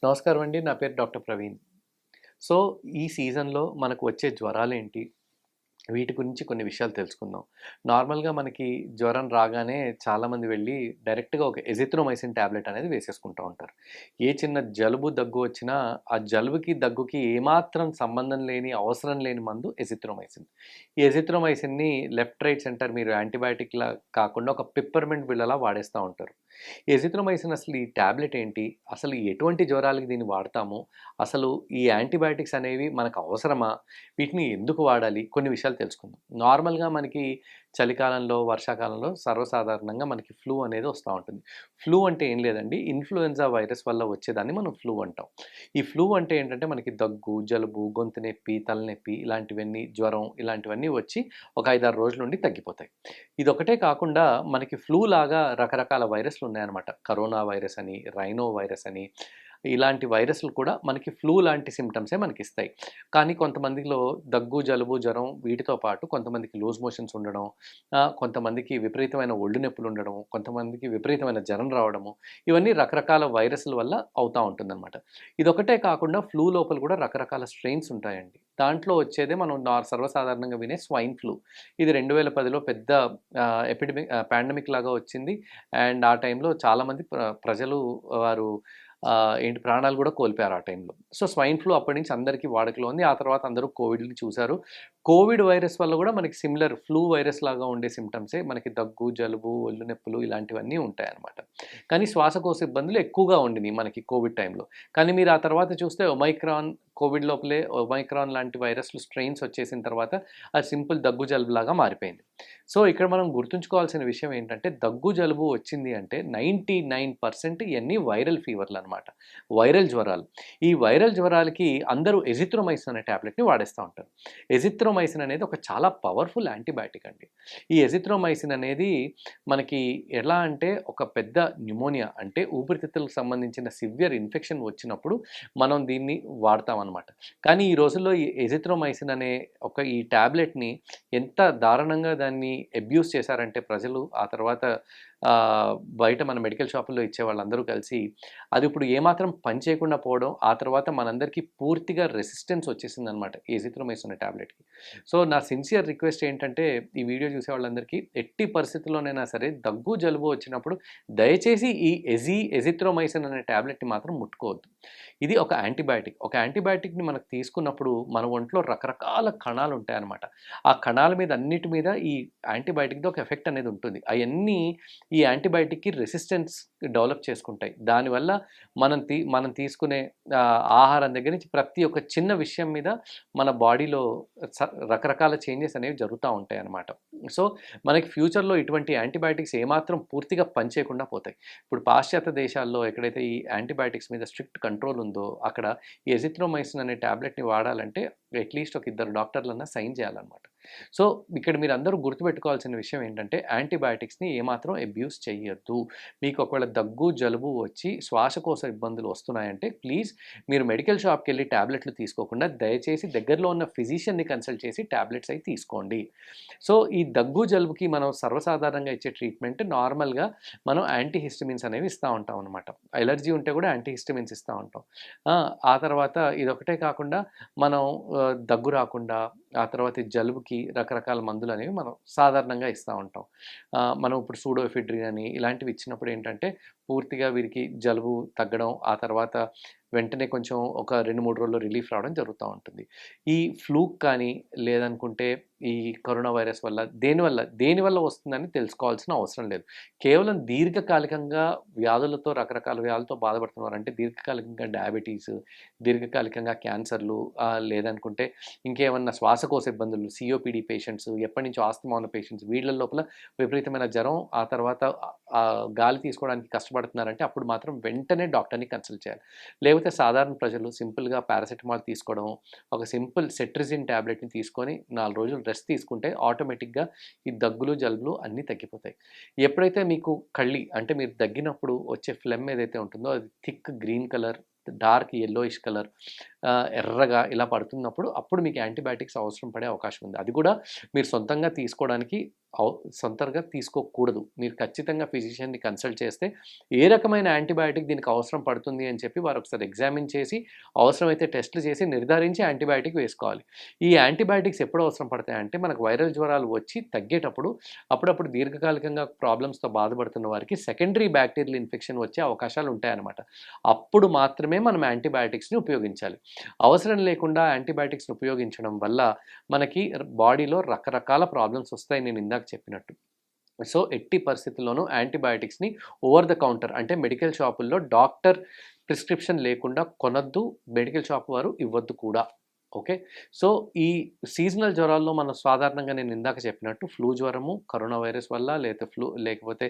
నమస్కారం అండి. నా పేరు డాక్టర్ ప్రవీణ్. సో, ఈ సీజన్‌లో మనకు వచ్చే జ్వరాలేంటి? వీటి గురించి కొన్ని విషయాలు తెలుసుకుందాం. నార్మల్‌గా మనకి జ్వరం రాగానే చాలామంది వెళ్లి డైరెక్ట్‌గా ఒక ఎజిథ్రోమైసిన్ టాబ్లెట్ అనేది వేసేసుకుంటా ఉంటారు. ఏ చిన్న జలుబు, దగ్గు వచ్చినా ఆ జలుబుకి, దగ్గుకి ఏమాత్రం సంబంధం లేని, అవసరం లేని మందు ఎజిథ్రోమైసిన్. ఈ ఎజిథ్రోమైసిన్‌ని లెఫ్ట్, రైట్, సెంటర్ మీరు యాంటీబయాటిక్‌లా కాకుండా ఒక పిప్పర్‌మెంట్ బిళ్ళలా వాడేస్తా ఉంటారు. ఎజిథ్రోమైసిన్ అసలు ఈ టాబ్లెట్ ఏంటి? అసలు ఎటువంటి జ్వరాలకి దీన్ని వాడతాము? అసలు ఈ యాంటీబయాటిక్స్ అనేవి మనకు అవసరమా? వీటిని ఎందుకు వాడాలి? కొన్ని విషయాలు తెలుసుకుందాం. నార్మల్‌గా మనకి చలికాలంలో, వర్షాకాలంలో సర్వసాధారణంగా మనకి ఫ్లూ అనేది వస్తా ఉంటుంది. ఫ్లూ అంటే ఏం లేదండి. ఇన్‌ఫ్లుయెన్జా వైరస్ వల్ల వచ్చేదాన్ని మనం ఫ్లూ అంటాం. ఈ ఫ్లూ అంటే ఏంటంటే మనకి దగ్గు, జలుబు, గొంతు నొప్పి, తలనొప్పి ఇలాంటివన్నీ జ్వరం ఇలాంటివన్నీ వచ్చి ఒక 5, 6 రోజులుండి తగ్గిపోతాయి. ఇదొకటే కాకుండా మనకి ఫ్లూ లాగా రకరకాల వైరస్‌లు ఉన్నాయన్నమాట. కరోనా వైరస్ అని, రైనో వైరస్ అని ఇలాంటి వైరస్‌లు కూడా మనకి ఫ్లూ లాంటి సింప్టమ్సే మనకిస్తాయి. కానీ కొంతమందిలో దగ్గు, జలుబు, జ్వరం వీటితో పాటు కొంతమందికి లూజ్ మోషన్స్ ఉండడం, కొంతమందికి విపరీతమైన ఒళ్ళు నొప్పులుండడం, కొంతమందికి విపరీతమైన జ్వరం రావడము, ఇవన్నీ రకరకాల వైరస్‌ల వల్ల అవుతా ఉంటుందనమాట. ఇదొకటే కాకుండా ఫ్లూ లోపల కూడా రకరకాల స్ట్రెయిన్స్ ఉంటాయండి. దాంట్లో వచ్చేదే మనం సర్వసాధారణంగా వినే స్వైన్ ఫ్లూ. ఇది 2010లో పెద్ద పాండమిక్ లాగా వచ్చింది. అండ్ ఆ టైంలో చాలామంది ప్రజలు వారు ప్రాణాలు గూడా కోల్పోయారు ఆ టైంలో. సో, స్వైన్ ఫ్లూ అప్పటి నుంచి అందరికీ వాడుకలో ఉంది. ఆ తర్వాత అందరూ కోవిడ్‌ని చూసారు. కోవిడ్ వైరస్ వల్ల గూడా మనకి సిమిలర్ ఫ్లూ వైరస్ లాగా ఉండే సింప్టమ్సే మనకి దగ్గు, జలుబు, ఒళ్ళు నొప్పులు ఇలాంటివన్నీ ఉంటాయన్నమాట. కానీ శ్వాసకోశ ఇబ్బందులు ఎక్కువగా ఉండినియి మనకి కోవిడ్ టైంలో. కానీ మీరు ఆ తర్వాత చూస్తే ఒమైక్రాన్ కోవిడ్ లోపలే ఒమైక్రాన్ లాంటి వైరస్‌లు స్ట్రెయిన్స్ వచ్చేసిన తర్వాత అది సింపుల్ దగ్గు, జలుబులాగా మారిపోయింది. సో, ఇక్కడ మనం గుర్తుంచుకోవాల్సిన విషయం ఏంటంటే దగ్గు, జలుబు వచ్చింది అంటే 99% ఇయన్నీ వైరల్ ఫీవర్‌లనమాట. వైరల్ జ్వరాలు. ఈ వైరల్ జ్వరాలకి అందరూ ఎజిథ్రోమైసిన్ అనే టాబ్లెట్‌ని వాడేస్తా ఉంటారు. ఎజిథ్రోమైసిన్ అనేది ఒక చాలా పవర్‌ఫుల్ యాంటీబయాటిక్ అండి. ఈ ఎజిథ్రోమైసిన్ అనేది మనకి ఎలా అంటే ఒక పెద్ద న్యూమోనియా అంటే ఊపిరితిత్తులకు సంబంధించిన సివియర్ ఇన్ఫెక్షన్ వచ్చినప్పుడు మనం దీన్ని వాడతామనమాట. కానీ ఈ రోజుల్లో ఈ ఎజిథ్రోమైసిన్ అనే ఈ టాబ్లెట్‌ని ఎంత దారుణంగా దాన్ని అబ్యూస్ చేశారంటే ప్రజలు ఆ తర్వాత బయట మన మెడికల్ షాపుల్లో ఇచ్చే వాళ్ళందరూ కలిసి అది ఇప్పుడు ఏమాత్రం పని చేయకుండా పోవడం, ఆ తర్వాత మనందరికీ పూర్తిగా రెసిస్టెన్స్ వచ్చేసిందనమాట ఎజిథ్రోమైసిన్ అనే టాబ్లెట్‌కి. సో, నా సిన్సియర్ రిక్వెస్ట్ ఏంటంటే ఈ వీడియో చూసే వాళ్ళందరికీ ఎట్టి పరిస్థితుల్లోనైనా సరే దగ్గు, జలుబు వచ్చినప్పుడు దయచేసి ఈ ఎజిథ్రోమైసిన్ అనే టాబ్లెట్‌ని మాత్రం ముట్టుకోవద్దు. ఇది ఒక యాంటీబయాటిక్. ఒక యాంటీబయాటిక్‌ని మనకు తీసుకున్నప్పుడు మన ఒంట్లో రకరకాల కణాలు ఉంటాయన్నమాట. ఆ కణాల మీద అన్నిటి మీద ఈ యాంటీబయాటిక్‌ది ఒక ఎఫెక్ట్ అనేది ఉంటుంది. అయన్నీ ఈ యాంటీబయాటిక్‌కి రెసిస్టెన్స్ డెవలప్ చేసుకుంటాయి. దానివల్ల మనం తీసుకునే ఆహారం దగ్గర నుంచి ప్రతి ఒక్క చిన్న విషయం మీద మన బాడీలో రకరకాల చేంజెస్ అనేవి జరుగుతా ఉంటాయన్నమాట. సో, మనకి ఫ్యూచర్‌లో ఇటువంటి యాంటీబయాటిక్స్ ఏమాత్రం పూర్తిగా పనిచేయకుండా పోతాయి. ఇప్పుడు పాశ్చాత్య దేశాల్లో ఎక్కడైతే ఈ యాంటీబయాటిక్స్ మీద స్ట్రిక్ట్ కంట్రోల్ ఉందో అక్కడ ఈ ఎజిథ్రోమైసిన్ అనే టాబ్లెట్‌ని వాడాలంటే అట్‌లీస్ట్ ఒక ఇద్దరు డాక్టర్లన్నా సైన్ చేయాలన్నమాట. సో, ఇక్కడ మీరందరూ గుర్తుపెట్టుకోవాల్సిన విషయం ఏంటంటే యాంటీబయాటిక్స్‌ని ఏమాత్రం అబ్యూస్ చెయ్యొద్దు. మీకు ఒకవేళ దగ్గు, జలుబు వచ్చి శ్వాసకోశ ఇబ్బందులు వస్తున్నాయంటే ప్లీజ్ మీరు మెడికల్ షాప్‌కెళ్ళి టాబ్లెట్లు తీసుకోకుండా దయచేసి దగ్గరలో ఉన్న ఫిజిషియన్‌ని కన్సల్ట్ చేసి టాబ్లెట్స్ అయి తీసుకోండి. సో, ఈ దగ్గు, జలుబుకి మనం సర్వసాధారణంగా ఇచ్చే ట్రీట్మెంట్ నార్మల్‌గా మనం యాంటీహిస్టమిన్స్ అనేవి ఇస్తా ఉంటాం అనమాట. అలెర్జీ ఉంటే కూడా యాంటీహిస్టమిన్స్ ఇస్తా ఉంటాం. ఆ! ఆ తర్వాత ఇదొకటే కాకుండా మనం దగ్గు రాకుండా ఆ తర్వాత ఈ జలుబుకి రకరకాల మందులనేవి మనం సాధారణంగా ఇస్తా ఉంటాం. మనం ఇప్పుడు సూడోఎఫిడ్రిన్ అని ఇలాంటివి ఇచ్చినప్పుడు ఏంటంటే పూర్తిగా వీరికి జలుబు తగ్గడం, ఆ తర్వాత వెంటనే కొంచెం ఒక 2, 3 రోజుల్లో రిలీఫ్ రావడం జరుగుతా ఉంటుంది. ఈ ఫ్లూక్ కానీ లేదనుకుంటే ఈ కరోనా వైరస్ వల్ల దేనివల్ల వస్తుందని తెలుసుకోవాల్సిన అవసరం లేదు. కేవలం దీర్ఘకాలికంగా రకరకాల వ్యాధులతో బాధపడుతున్నారు. అంటే దీర్ఘకాలికంగా డయాబెటీస్, దీర్ఘకాలికంగా క్యాన్సర్‌లు లేదనుకుంటే ఇంకేమన్నా శ్వాసకోశ ఇబ్బందులు, సీఓపీడీ పేషెంట్స్, ఎప్పటినుంచో ఆస్తమా ఉన్న పేషెంట్స్ వీళ్ళ లోపల విపరీతమైన జ్వరం, ఆ తర్వాత గాలి తీసుకోవడానికి కష్టపడుతున్నారంటే అప్పుడు మాత్రం వెంటనే డాక్టర్‌ని కన్సల్ట్ చేయాలి. లేకపోతే సాధారణ ప్రజలు సింపుల్‌గా పారాసెటమాల్ తీసుకోవడం, ఒక సింపుల్ సెట్రిజిన్ టాబ్లెట్‌ని తీసుకొని 4 రోజులు రెస్ట్ తీసుకుంటే ఆటోమేటిక్‌గా ఈ దగ్గులు, జలుబులు అన్నీ తగ్గిపోతాయి. ఎప్పుడైతే మీకు అంటే మీరు దగ్గినప్పుడు వచ్చే ఫ్లెమ్ ఏదైతే ఉంటుందో అది thick green colour, dark yellowish colour, ఎర్రగా ఇలా పడుతున్నప్పుడు అప్పుడు మీకు యాంటీబయాటిక్స్ అవసరం పడే అవకాశం ఉంది. అది కూడా మీరు సొంతంగా తీసుకోవడానికి సొంతంగా తీసుకోకూడదు. మీరు ఖచ్చితంగా ఫిజిషియన్‌ని కన్సల్ట్ చేస్తే ఏ రకమైన యాంటీబయాటిక్ దీనికి అవసరం పడుతుంది అని చెప్పి వారు ఒకసారి ఎగ్జామిన్ చేసి, అవసరమైతే టెస్టులు చేసి నిర్ధారించి యాంటీబయాటిక్ వేసుకోవాలి. ఈ యాంటీబయాటిక్స్ ఎప్పుడు అవసరం పడతాయంటే మనకు వైరల్ జ్వరాలు వచ్చి తగ్గేటప్పుడు, అప్పుడప్పుడు దీర్ఘకాలికంగా ప్రాబ్లమ్స్‌తో బాధపడుతున్న వారికి సెకండరీ బ్యాక్టీరియల్ ఇన్ఫెక్షన్ వచ్చే అవకాశాలు ఉంటాయన్నమాట. అప్పుడు మాత్రమే మనం యాంటీబయాటిక్స్‌ని ఉపయోగించాలి. అవసరం లేకుండా యాంటీబయాటిక్స్‌ని ఉపయోగించడం వల్ల మనకి బాడీలో రకరకాల ప్రాబ్లమ్స్ వస్తాయి నేను ఇందాక చెప్పినట్టు. సో ఎట్టి పరిస్థితుల్లోనూ యాంటీబయాటిక్స్‌ని ఓవర్ ద కౌంటర్ అంటే మెడికల్ షాపుల్లో డాక్టర్ ప్రిస్క్రిప్షన్ లేకుండా కొనొద్దు. మెడికల్ షాప్ వారు ఇవ్వద్దు కూడా. ఓకే. సో ఈ సీజనల్ జ్వరాల్లో మనం సాధారణంగా నేను ఇందాక చెప్పినట్టు ఫ్లూ జ్వరము, కరోనా వైరస్ వల్ల లేకపోతే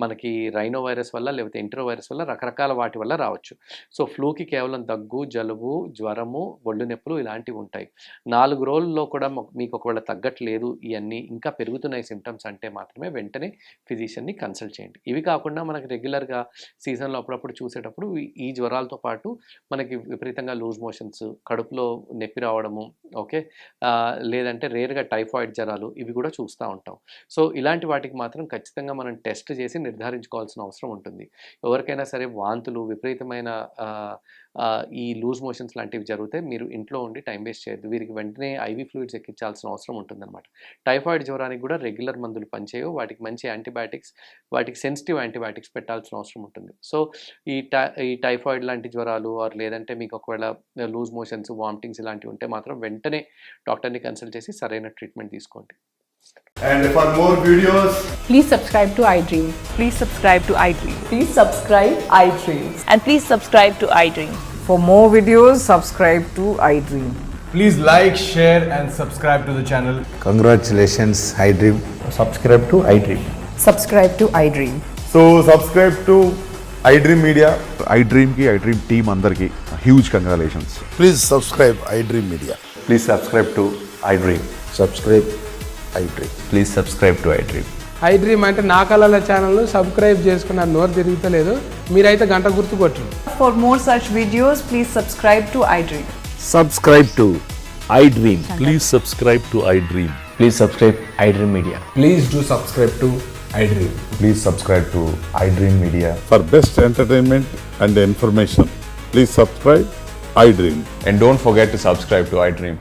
మనకి రైనో వైరస్ వల్ల లేకపోతే ఎంటరో వైరస్ వల్ల రకరకాల వాటి వల్ల రావచ్చు. సో ఫ్లూకి కేవలం దగ్గు, జలుబు, జ్వరము, ఒళ్ళు నొప్పులు ఇలాంటివి ఉంటాయి. 4 రోజుల్లో కూడా మీకు ఒకవేళ తగ్గట్లేదు ఇయన్నీ ఇంకా పెరుగుతున్నాయి సింప్టమ్స్ అంటే మాత్రమే వెంటనే ఫిజిషియన్‌ని కన్సల్ట్ చేయండి. ఇవి కాకుండా మనకి రెగ్యులర్‌గా సీజన్‌లో అప్పుడప్పుడు చూసేటప్పుడు ఈ జ్వరాలతో పాటు మనకి విపరీతంగా లూజ్ మోషన్స్, కడుపులో నొప్పి రావడము, ఓకే. లేదంటే రేర్‌గా టైఫాయిడ్ జ్వరాలు ఇవి కూడా చూస్తూ ఉంటాం. సో ఇలాంటి వాటికి మాత్రం ఖచ్చితంగా మనం టెస్ట్ చేసి నిర్ధారించుకోవాల్సిన అవసరం ఉంటుంది. ఎవరికైనా సరే వాంతులు, విపరీతమైన ఈ లూజ్ మోషన్స్ లాంటివి జరిగితే మీరు ఇంట్లో ఉండి టైం వేస్ట్ చేయొద్దు. వీరికి వెంటనే ఐవీ ఫ్లూయిడ్స్ ఎక్కించాల్సిన అవసరం ఉంటుందన్నమాట. టైఫాయిడ్ జ్వరానికి కూడా రెగ్యులర్ మందులు పనిచేయవు. వాటికి మంచి యాంటీబయాటిక్స్, వాటికి సెన్సిటివ్ యాంటీబయాటిక్స్ పెట్టాల్సిన అవసరం ఉంటుంది. సో ఈ టైఫాయిడ్ లాంటి జ్వరాలు లేదంటే మీకు ఒకవేళ లూజ్ మోషన్స్, వామిటింగ్స్ ఇలాంటివి ఉంటే మాత్రం వెంటనే డాక్టర్‌ని కన్సల్ట్ చేసి సరైన ట్రీట్మెంట్ తీసుకోండి. And for more videos, please subscribe to iDream. Please subscribe to iDream. Please subscribe iDream. And please subscribe to iDream. For more videos, subscribe to iDream. please like, share and subscribe to the channel. Congratulations, iDream. Subscribe to iDream. Subscribe to iDream. So subscribe to iDream Media. iDream team అందరికి huge congratulations. Please subscribe iDream Media. Please subscribe to iDream. Subscribe iDream. Please subscribe to iDream. iDream అంటే నా కళల ఛానల్ను subscribe చేసుకున్న నోరు తిరుగుతలేదు, మీరైతే గంట గుర్తు కొట్టండి. For more such videos, please subscribe to iDream. Subscribe to iDream. Please subscribe to iDream. Please subscribe iDream Media. Please do subscribe to iDream. Please subscribe to iDream Media. For best entertainment and information, please subscribe iDream. And don't forget to subscribe to iDream.